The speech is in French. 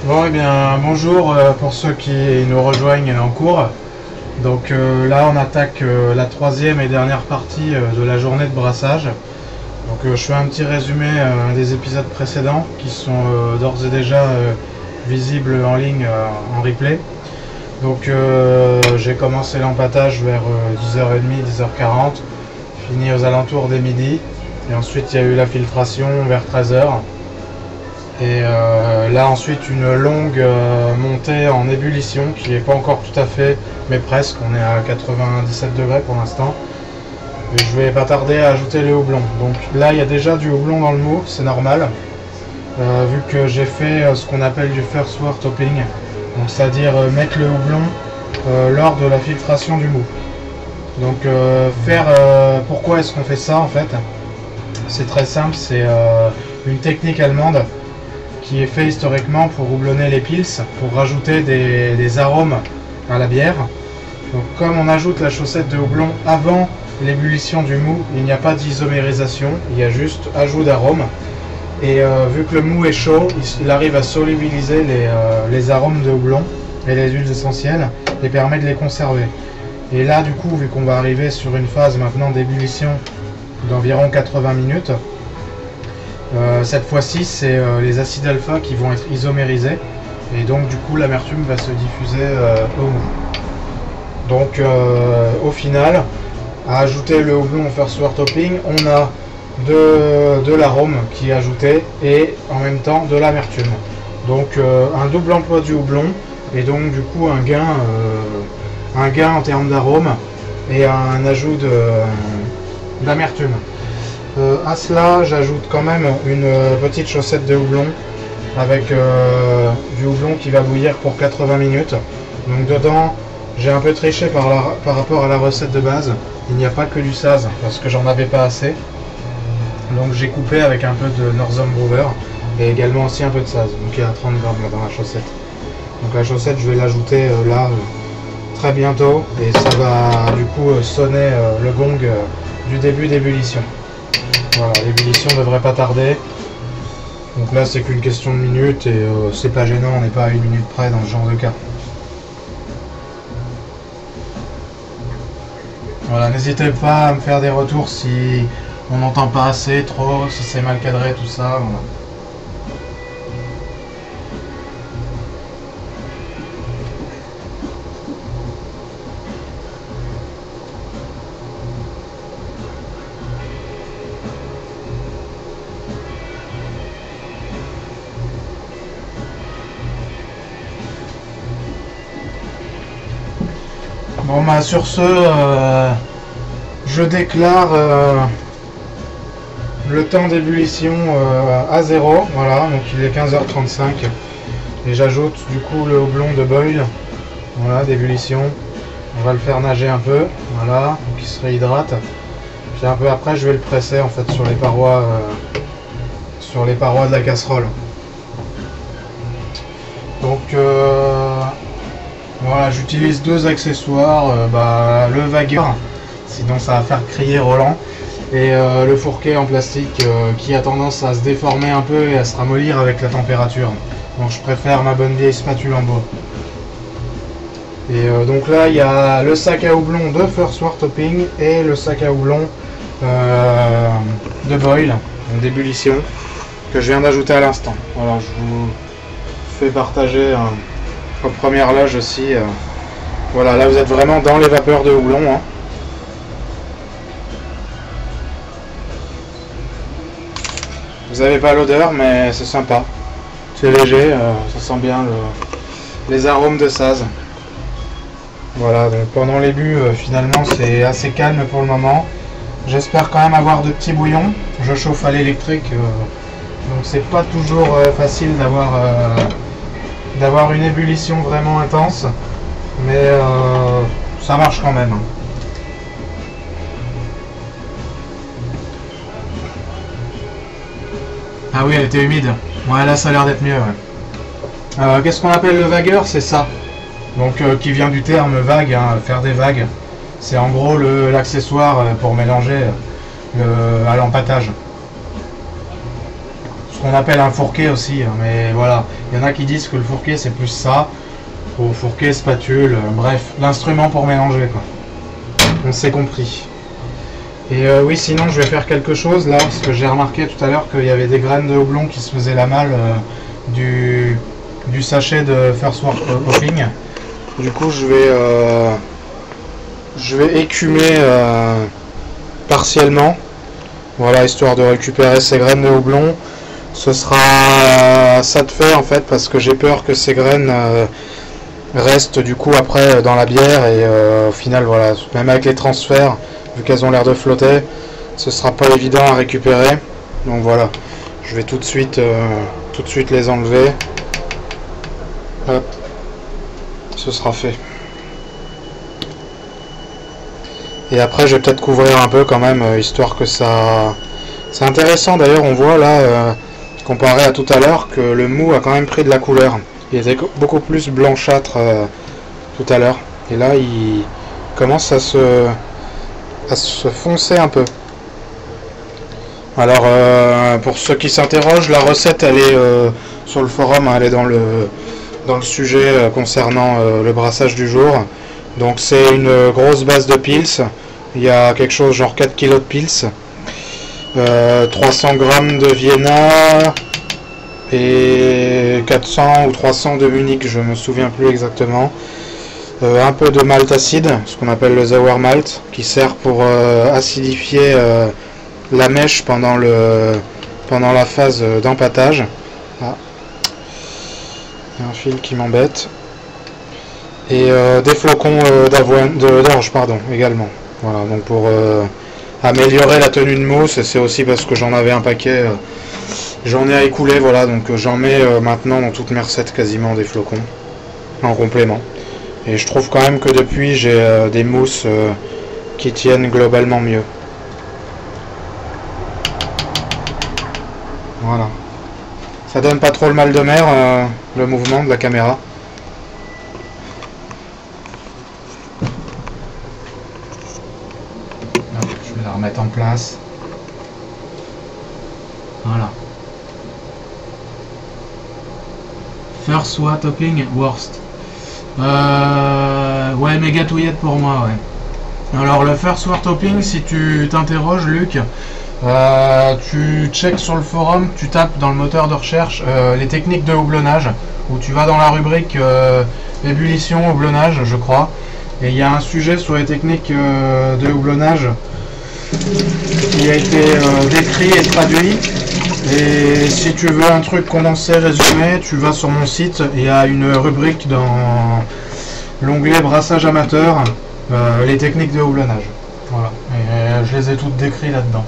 Bon, eh bien, bonjour pour ceux qui nous rejoignent en cours. Donc là, on attaque la troisième et dernière partie de la journée de brassage. Donc je fais un petit résumé des épisodes précédents qui sont d'ores et déjà visibles en ligne en replay. Donc j'ai commencé l'empattage vers 10h30, 10h40, fini aux alentours des midi. Et ensuite, il y a eu la filtration vers 13h. Et là ensuite une longue montée en ébullition qui n'est pas encore tout à fait, mais presque. On est à 97 degrés pour l'instant. Et je vais pas tarder à ajouter le houblon. Donc là il y a déjà du houblon dans le mou, c'est normal. Vu que j'ai fait ce qu'on appelle du first pour topping, donc c'est-à-dire mettre le houblon lors de la filtration du mou. Donc pourquoi est-ce qu'on fait ça en fait? C'est très simple, c'est une technique allemande qui est fait historiquement pour houblonner les pils, pour rajouter des arômes à la bière. Donc comme on ajoute la chaussette de houblon avant l'ébullition du mou, il n'y a pas d'isomérisation, il y a juste ajout d'arômes. Et vu que le mou est chaud, il arrive à solubiliser les arômes de houblon et les huiles essentielles et permet de les conserver. Et là du coup, vu qu'on va arriver sur une phase maintenant d'ébullition d'environ 80 minutes, cette fois-ci, c'est les acides alpha qui vont être isomérisés et donc du coup l'amertume va se diffuser au mou. Donc au final, à ajouter le houblon au first pour topping, on a de l'arôme qui est ajouté et en même temps de l'amertume. Donc un double emploi du houblon et donc du coup un gain en termes d'arôme et un ajout d'amertume. À cela, j'ajoute quand même une petite chaussette de houblon avec du houblon qui va bouillir pour 80 minutes. Donc dedans, j'ai un peu triché par rapport à la recette de base. Il n'y a pas que du saz parce que j'en avais pas assez. Donc j'ai coupé avec un peu de Northern Brewer et également aussi un peu de saz. Donc il y a 30 grammes là dans la chaussette. Donc la chaussette, je vais l'ajouter là très bientôt et ça va du coup sonner le gong du début d'ébullition. Voilà, l'ébullition ne devrait pas tarder. Donc là c'est qu'une question de minutes et c'est pas gênant, on n'est pas à une minute près dans ce genre de cas. Voilà, n'hésitez pas à me faire des retours si on n'entend pas assez, trop, si c'est mal cadré, tout ça. Voilà. Bon bah sur ce, je déclare le temps d'ébullition à 0, voilà, donc il est 15h35 et j'ajoute du coup le houblon de boil, voilà, d'ébullition. On va le faire nager un peu, voilà, donc il se réhydrate. Puis un peu après je vais le presser en fait sur les parois de la casserole. Donc voilà, j'utilise deux accessoires, le vagueur, sinon ça va faire crier Roland, et le fourquet en plastique qui a tendance à se déformer un peu et à se ramollir avec la température. Donc je préfère ma bonne vieille spatule en bois. Et donc là il y a le sac à houblon de first pour topping et le sac à houblon de boil, d'ébullition, que je viens d'ajouter à l'instant. Voilà, je vous fais partager aux premières loges aussi. Voilà, là vous êtes vraiment dans les vapeurs de houblon. Hein. Vous n'avez pas l'odeur, mais c'est sympa. C'est léger, ça sent bien les arômes de saz. Voilà, donc pendant les buts, finalement c'est assez calme pour le moment. J'espère quand même avoir de petits bouillons. Je chauffe à l'électrique, donc c'est pas toujours facile d'avoir une ébullition vraiment intense, mais ça marche quand même. Ah oui, elle était humide. Ouais, là ça a l'air d'être mieux. Ouais. Qu'est-ce qu'on appelle le vagueur? C'est ça. Donc qui vient du terme vague, hein, faire des vagues. C'est en gros l'accessoire pour mélanger à l'empâtage. qu'on appelle un fourquet aussi, hein, mais voilà, il y en a qui disent que le fourquet c'est plus ça, au fourquet, spatule, bref, l'instrument pour mélanger quoi. On s'est compris. Et oui, sinon je vais faire quelque chose là, parce que j'ai remarqué tout à l'heure qu'il y avait des graines de houblon qui se faisaient la malle du sachet de First World Hopping. Du coup je vais écumer partiellement, voilà, histoire de récupérer ces graines de houblon. Ce sera ça de fait en fait, parce que j'ai peur que ces graines restent du coup après dans la bière et au final voilà, même avec les transferts, vu qu'elles ont l'air de flotter, ce sera pas évident à récupérer. Donc voilà, je vais tout de suite les enlever. Hop, ce sera fait. Et après je vais peut-être couvrir un peu quand même, histoire que ça... C'est intéressant d'ailleurs, on voit là, comparé à tout à l'heure, que le mou a quand même pris de la couleur. Il était beaucoup plus blanchâtre tout à l'heure. Et là il commence à se foncer un peu. Alors pour ceux qui s'interrogent, la recette elle est sur le forum, hein, elle est dans le sujet concernant le brassage du jour. Donc c'est une grosse base de pils. Il y a quelque chose genre 4 kg de pils, 300 g de Vienna et 400 ou 300 de Munich, je me souviens plus exactement. Un peu de malt acide, ce qu'on appelle le sour malt, qui sert pour acidifier la mèche pendant la phase d'empâtage. Ah. Il y a un fil qui m'embête. Et des flocons d'orge pardon, également. Voilà, donc pour améliorer la tenue de mousse, c'est aussi parce que j'en avais un paquet, j'en ai à écouler, voilà, donc j'en mets maintenant dans toutes mes recettes quasiment des flocons en complément. Et je trouve quand même que depuis j'ai des mousses qui tiennent globalement mieux. Voilà. Ça donne pas trop le mal de mer, le mouvement de la caméra. Je vais la remettre en place. Voilà. First World Hopping, worst. Ouais, méga touillette pour moi, ouais. Alors le First World Hopping, si tu t'interroges, Luc, tu checks sur le forum, tu tapes dans le moteur de recherche les techniques de houblonnage, où tu vas dans la rubrique ébullition, houblonnage, je crois, et il y a un sujet sur les techniques de houblonnage qui a été décrit et traduit. Et si tu veux un truc condensé, résumé, tu vas sur mon site, il y a une rubrique dans l'onglet brassage amateur, les techniques de houblonnage. Voilà, et je les ai toutes décrites là-dedans.